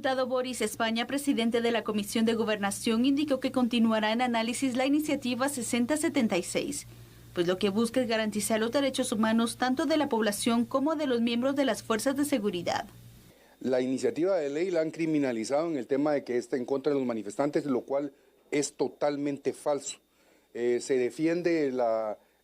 diputado Boris España, presidente de la Comisión de Gobernación, indicó que continuará en análisis la iniciativa 6076, pues lo que busca es garantizar los derechos humanos tanto de la población como de los miembros de las fuerzas de seguridad. La iniciativa de ley la han criminalizado en el tema de que está en contra de los manifestantes, lo cual es totalmente falso. Se defiende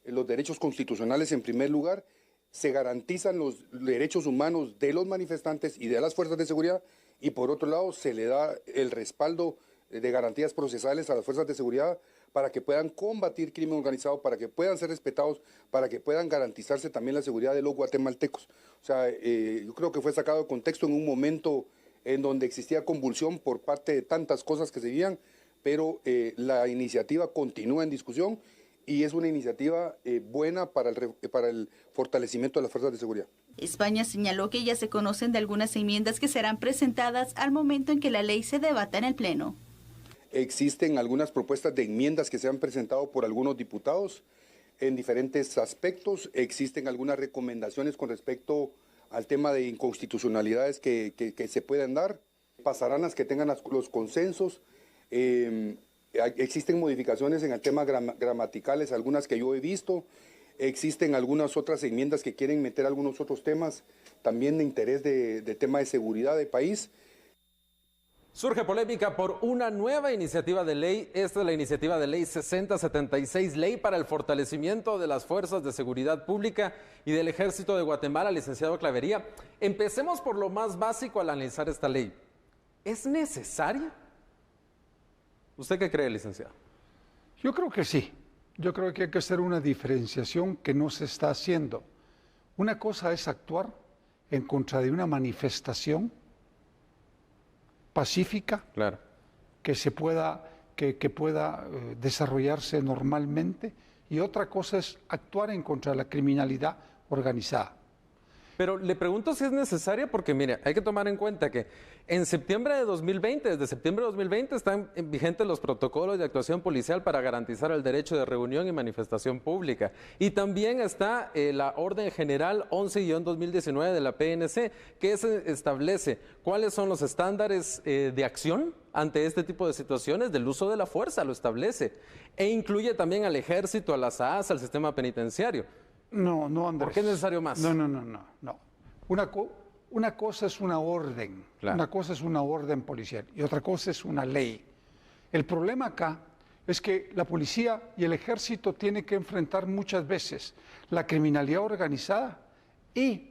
los derechos constitucionales en primer lugar, se garantizan los derechos humanos de los manifestantes y de las fuerzas de seguridad, y por otro lado se le da el respaldo de garantías procesales a las fuerzas de seguridad para que puedan combatir crimen organizado, para que puedan ser respetados, para que puedan garantizarse también la seguridad de los guatemaltecos. O sea, yo creo que fue sacado de contexto en un momento en donde existía convulsión por parte de tantas cosas que se vivían, pero la iniciativa continúa en discusión y es una iniciativa buena para el fortalecimiento de las fuerzas de seguridad. España señaló que ya se conocen de algunas enmiendas que serán presentadas al momento en que la ley se debata en el Pleno. Existen algunas propuestas de enmiendas que se han presentado por algunos diputados en diferentes aspectos. Existen algunas recomendaciones con respecto al tema de inconstitucionalidades que se pueden dar. Pasarán las que tengan los consensos. Existen modificaciones en el tema gramaticales, algunas que yo he visto. Existen algunas otras enmiendas que quieren meter algunos otros temas también de interés de tema de seguridad del país. Surge polémica por una nueva iniciativa de ley. Esta es la iniciativa de ley 6076, ley para el fortalecimiento de las fuerzas de seguridad pública y del Ejército de Guatemala, licenciado Clavería. Empecemos por lo más básico al analizar esta ley. ¿Es necesaria? ¿Usted qué cree, licenciado? Yo creo que sí. Yo creo que hay que hacer una diferenciación que no se está haciendo. Una cosa es actuar en contra de una manifestación pacífica, claro, que pueda desarrollarse normalmente, y otra cosa es actuar en contra de la criminalidad organizada. Pero le pregunto si es necesaria porque, mire, hay que tomar en cuenta que en septiembre de 2020, desde septiembre de 2020, están vigentes los protocolos de actuación policial para garantizar el derecho de reunión y manifestación pública. Y también está la Orden General 11-2019 de la PNC, que establece cuáles son los estándares de acción ante este tipo de situaciones del uso de la fuerza, lo establece. E incluye también al Ejército, a las AAS, al sistema penitenciario. No, Andrés. ¿Por qué es necesario más? No. Una cosa es una orden, claro. Una cosa es una orden policial y otra cosa es una ley. El problema acá es que la policía y el ejército tienen que enfrentar muchas veces la criminalidad organizada y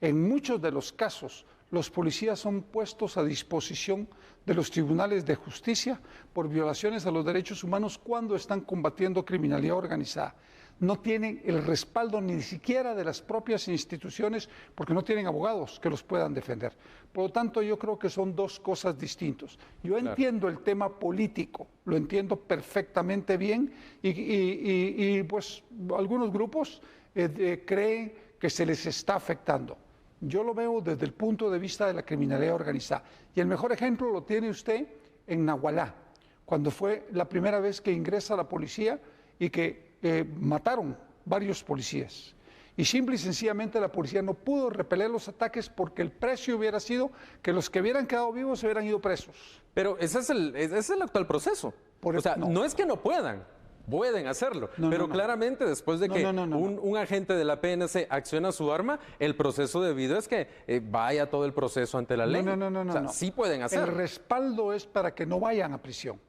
en muchos de los casos los policías son puestos a disposición de los tribunales de justicia por violaciones a los derechos humanos cuando están combatiendo criminalidad organizada. No tienen el respaldo ni siquiera de las propias instituciones porque no tienen abogados que los puedan defender. Por lo tanto, yo creo que son dos cosas distintas. Yo entiendo el tema político, lo entiendo perfectamente bien y pues algunos grupos creen que se les está afectando. Yo lo veo desde el punto de vista de la criminalidad organizada. Y el mejor ejemplo lo tiene usted en Nahualá, cuando fue la primera vez que ingresa la policía y que mataron varios policías. Y simple y sencillamente la policía no pudo repeler los ataques porque el precio hubiera sido que los que hubieran quedado vivos se hubieran ido presos. Pero ese es el actual proceso. No es que no puedan hacerlo, pero claramente después de que un agente de la PNC acciona su arma, el proceso debido es que vaya todo el proceso ante la ley. Sí pueden hacerlo. El respaldo es para que no vayan a prisión.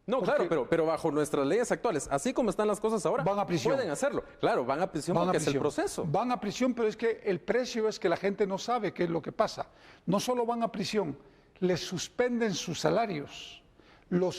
No, claro, pero bajo nuestras leyes actuales, así como están las cosas ahora, van a prisión. Pueden hacerlo. Claro, van a prisión porque es el proceso. Van a prisión, pero es que el precio es que la gente no sabe qué es lo que pasa. No solo van a prisión, les suspenden sus salarios. No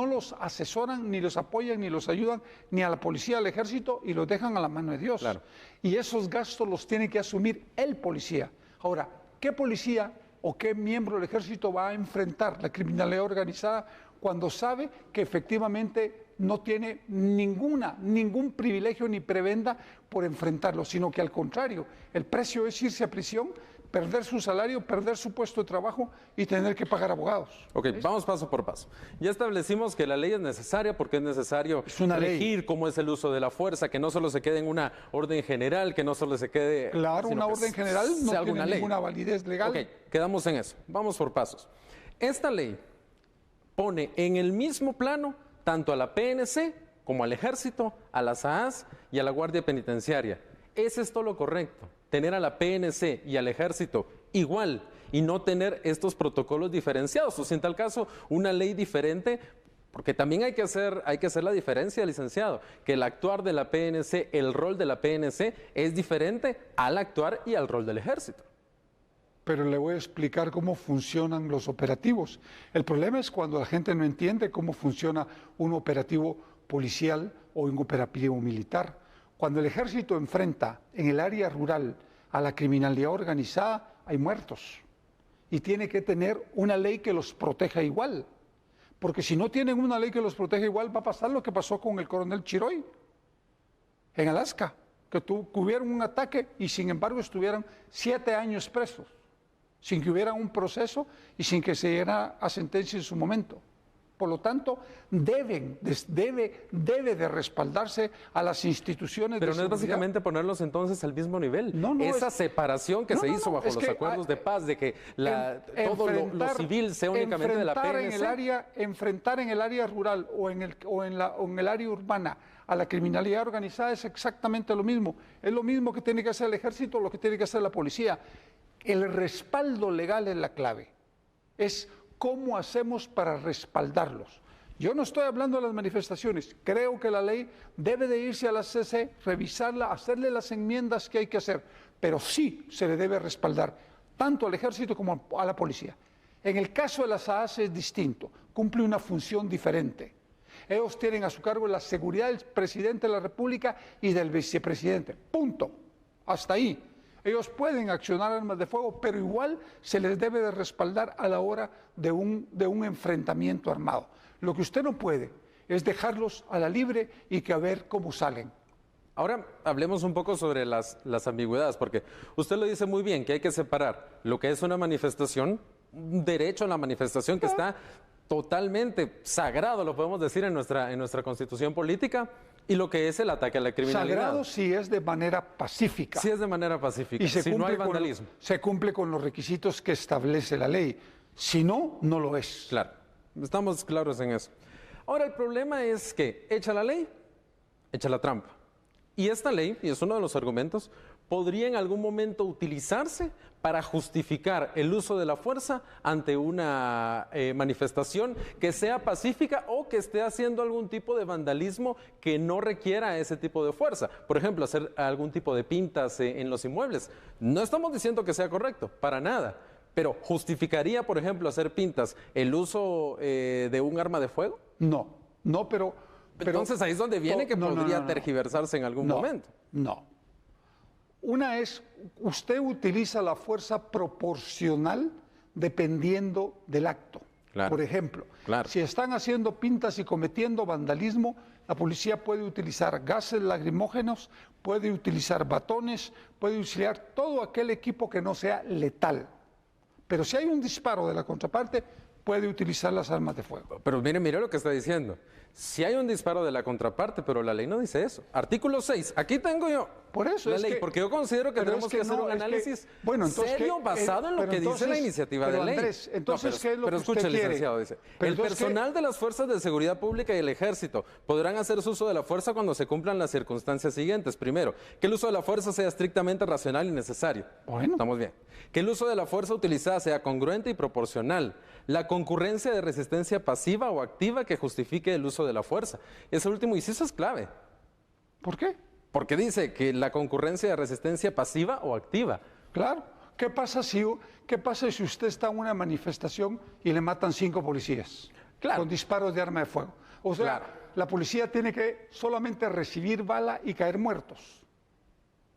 los asesoran, ni los apoyan, ni los ayudan, ni a la policía, al ejército, y los dejan a la mano de Dios. Claro. Y esos gastos los tiene que asumir el policía. Ahora, ¿qué policía o qué miembro del ejército va a enfrentar la criminalidad organizada cuando sabe que efectivamente no tiene ningún privilegio ni prebenda por enfrentarlo, sino que al contrario, el precio es irse a prisión, perder su salario, perder su puesto de trabajo y tener que pagar abogados. Ok, vamos paso por paso. Ya establecimos que la ley es necesaria porque es necesario regir cómo es el uso de la fuerza, que no solo se quede en una orden general, que no solo se quede... Claro, una orden general no tiene ninguna validez legal. Ok, quedamos en eso. Vamos por pasos. Esta ley pone en el mismo plano tanto a la PNC como al Ejército, a las AAS y a la Guardia Penitenciaria. ¿Es esto lo correcto? Tener a la PNC y al Ejército igual y no tener estos protocolos diferenciados, o si en tal caso una ley diferente, porque también hay que hacer la diferencia, licenciado, que el actuar de la PNC, el rol de la PNC es diferente al actuar y al rol del Ejército. Pero le voy a explicar cómo funcionan los operativos. El problema es cuando la gente no entiende cómo funciona un operativo policial o un operativo militar. Cuando el Ejército enfrenta en el área rural a la criminalidad organizada, hay muertos. Y tiene que tener una ley que los proteja igual. Porque si no tienen una ley que los proteja igual, va a pasar lo que pasó con el coronel Chiroy en Alaska, que tuvieron un ataque y sin embargo estuvieron 7 años presos, sin que hubiera un proceso y sin que se llegara a sentencia en su momento. Por lo tanto, debe de respaldarse a las instituciones de seguridad. Pero no es básicamente ponerlos entonces al mismo nivel. Esa separación que se hizo bajo los acuerdos de paz, de que todo lo civil sea únicamente de la PNC. Enfrentar en el área rural o en el área urbana a la criminalidad organizada es exactamente lo mismo. Es lo mismo que tiene que hacer el Ejército, lo que tiene que hacer la policía. El respaldo legal es la clave. Es ¿cómo hacemos para respaldarlos? Yo no estoy hablando de las manifestaciones. Creo que la ley debe de irse a la CC, revisarla, hacerle las enmiendas que hay que hacer, pero sí se le debe respaldar tanto al Ejército como a la policía. En el caso de las AAS es distinto, cumple una función diferente. Ellos tienen a su cargo la seguridad del presidente de la República y del vicepresidente. Punto. Hasta ahí. Ellos pueden accionar armas de fuego, pero igual se les debe de respaldar a la hora de un enfrentamiento armado. Lo que usted no puede es dejarlos a la libre y que a ver cómo salen. Ahora hablemos un poco sobre las ambigüedades, porque usted lo dice muy bien, que hay que separar lo que es una manifestación, un derecho a la manifestación que está totalmente sagrado, lo podemos decir en nuestra Constitución política, y lo que es el ataque a la criminalidad. Sagrado si es de manera pacífica. Si es de manera pacífica, y si no hay vandalismo. Se cumple con los requisitos que establece la ley. Si no, no lo es. Claro, estamos claros en eso. Ahora, el problema es que echa la ley, echa la trampa. Y esta ley, y es uno de los argumentos, podría en algún momento utilizarse para justificar el uso de la fuerza ante una manifestación que sea pacífica o que esté haciendo algún tipo de vandalismo que no requiera ese tipo de fuerza. Por ejemplo, hacer algún tipo de pintas en los inmuebles. No estamos diciendo que sea correcto, para nada. Pero ¿justificaría, por ejemplo, hacer pintas el uso de un arma de fuego? No, pero entonces ahí es donde viene que podría tergiversarse en algún momento. No. Una es, usted utiliza la fuerza proporcional dependiendo del acto. Claro. Por ejemplo, si están haciendo pintas y cometiendo vandalismo, la policía puede utilizar gases lacrimógenos, puede utilizar batones, puede utilizar todo aquel equipo que no sea letal. Pero si hay un disparo de la contraparte, puede utilizar las armas de fuego. Pero mire lo que está diciendo. Si hay un disparo de la contraparte, pero la ley no dice eso. Artículo 6, aquí tengo yo por eso la ley, porque yo considero que tenemos que hacer un análisis serio basado en lo que dice la iniciativa de ley. Andrés, entonces, ¿qué es lo que usted escuche, quiere? Licenciado, dice, el personal de las fuerzas de seguridad pública y el ejército podrán hacer uso de la fuerza cuando se cumplan las circunstancias siguientes. Primero, que el uso de la fuerza sea estrictamente racional y necesario. Bueno. Estamos bien. Que el uso de la fuerza utilizada sea congruente y proporcional. La concurrencia de resistencia pasiva o activa que justifique el uso de la fuerza. Ese último inciso es clave. ¿Por qué? Porque dice que la concurrencia de resistencia pasiva o activa. Claro. ¿Qué pasa si usted está en una manifestación y le matan 5 policías? Claro. Con disparos de arma de fuego. O sea, la policía tiene que solamente recibir bala y caer muertos.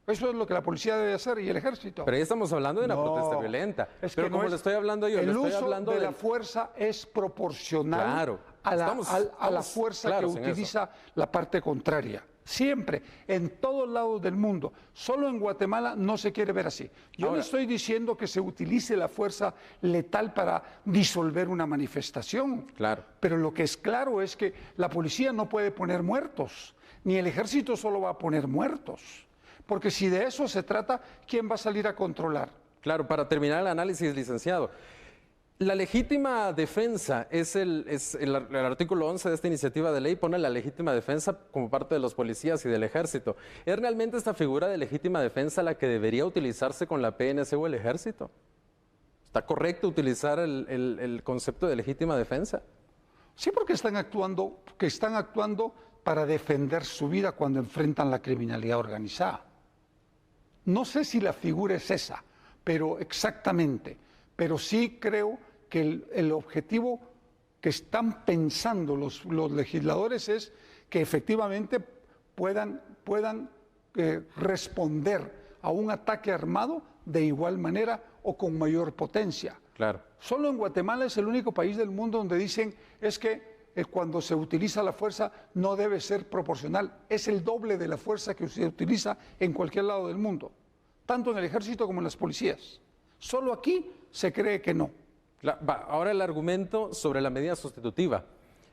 Eso es lo que la policía debe hacer y el ejército. Pero ahí estamos hablando de una protesta violenta. Pero como le estoy hablando yo, el uso de la fuerza es proporcional a la fuerza que utiliza la parte contraria. Siempre, en todos lados del mundo. Solo en Guatemala no se quiere ver así. Yo no estoy diciendo que se utilice la fuerza letal para disolver una manifestación. Claro. Pero lo que es claro es que la policía no puede poner muertos, ni el ejército solo va a poner muertos. Porque si de eso se trata, ¿quién va a salir a controlar? Claro, para terminar el análisis, licenciado. La legítima defensa es el artículo 11 de esta iniciativa de ley, pone la legítima defensa como parte de los policías y del ejército. ¿Es realmente esta figura de legítima defensa la que debería utilizarse con la PNC o el ejército? ¿Está correcto utilizar el concepto de legítima defensa? Sí, porque están actuando para defender su vida cuando enfrentan la criminalidad organizada. No sé si la figura es esa, pero exactamente. Pero sí creo que el objetivo que están pensando los legisladores es que efectivamente puedan responder a un ataque armado de igual manera o con mayor potencia. Claro. Solo en Guatemala es el único país del mundo donde dicen es que cuando se utiliza la fuerza no debe ser proporcional. Es el doble de la fuerza que se utiliza en cualquier lado del mundo, tanto en el ejército como en las policías. Solo aquí se cree que no. Ahora el argumento sobre la medida sustitutiva.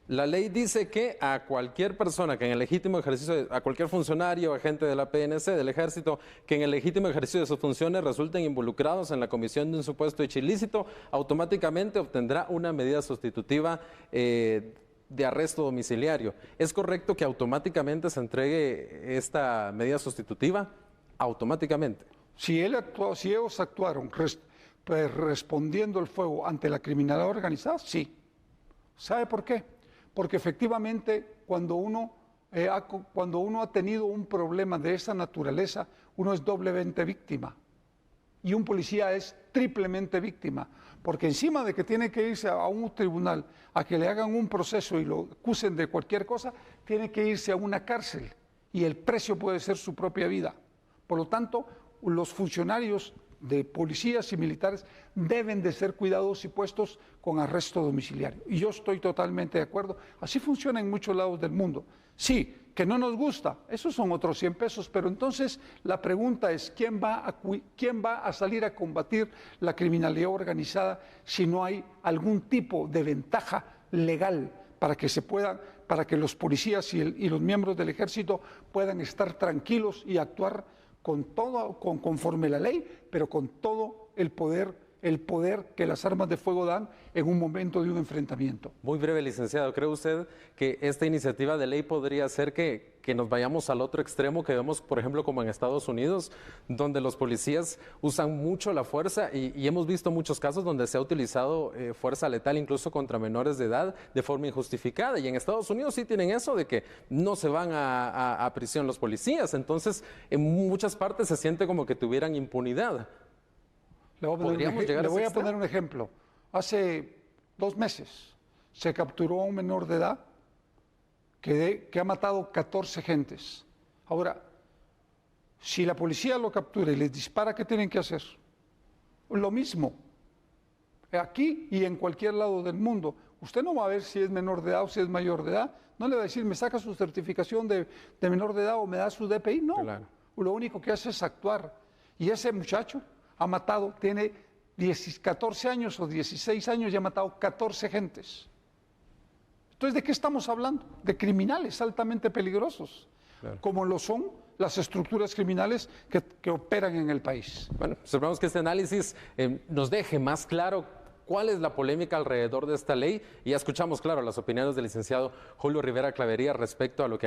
La ley dice que a cualquier persona que en el legítimo ejercicio, a cualquier funcionario, agente de la PNC, del ejército, que en el legítimo ejercicio de sus funciones resulten involucrados en la comisión de un supuesto hecho ilícito, automáticamente obtendrá una medida sustitutiva de arresto domiciliario. ¿Es correcto que automáticamente se entregue esta medida sustitutiva? Automáticamente. Si ellos actuaron respondiendo el fuego ante la criminalidad organizada, sí. ¿Sabe por qué? Porque efectivamente cuando uno ha tenido un problema de esa naturaleza, uno es doblemente víctima. Y un policía es triplemente víctima, porque encima de que tiene que irse a un tribunal a que le hagan un proceso y lo acusen de cualquier cosa, tiene que irse a una cárcel y el precio puede ser su propia vida. Por lo tanto, los funcionarios de policías y militares deben de ser cuidados y puestos con arresto domiciliario. Y yo estoy totalmente de acuerdo. Así funciona en muchos lados del mundo. Sí, que no nos gusta, esos son otros 100 pesos, pero entonces la pregunta es, ¿quién va a salir a combatir la criminalidad organizada si no hay algún tipo de ventaja legal para que los policías y los miembros del ejército puedan estar tranquilos y actuar conforme la ley, pero con todo el poder que las armas de fuego dan en un momento de un enfrentamiento? Muy breve, licenciado. ¿Cree usted que esta iniciativa de ley podría hacer que nos vayamos al otro extremo que vemos, por ejemplo, como en Estados Unidos, donde los policías usan mucho la fuerza y hemos visto muchos casos donde se ha utilizado fuerza letal incluso contra menores de edad de forma injustificada? Y en Estados Unidos sí tienen eso de que no se van a prisión los policías. Entonces, en muchas partes se siente como que tuvieran impunidad. Le voy a poner un ejemplo. Hace 2 meses se capturó a un menor de edad que ha matado 14 gentes. Ahora, si la policía lo captura y les dispara, ¿qué tienen que hacer? Lo mismo. Aquí y en cualquier lado del mundo. Usted no va a ver si es menor de edad o si es mayor de edad. No le va a decir, me saca su certificación de menor de edad o me da su DPI. No. Claro. Lo único que hace es actuar. Y ese muchacho ha matado, tiene 14 años o 16 años y ha matado 14 gentes. Entonces, ¿de qué estamos hablando? De criminales altamente peligrosos, claro, como lo son las estructuras criminales que operan en el país. Bueno, esperamos que este análisis nos deje más claro cuál es la polémica alrededor de esta ley y ya escuchamos, claro, las opiniones del licenciado Julio Rivera Clavería respecto a lo que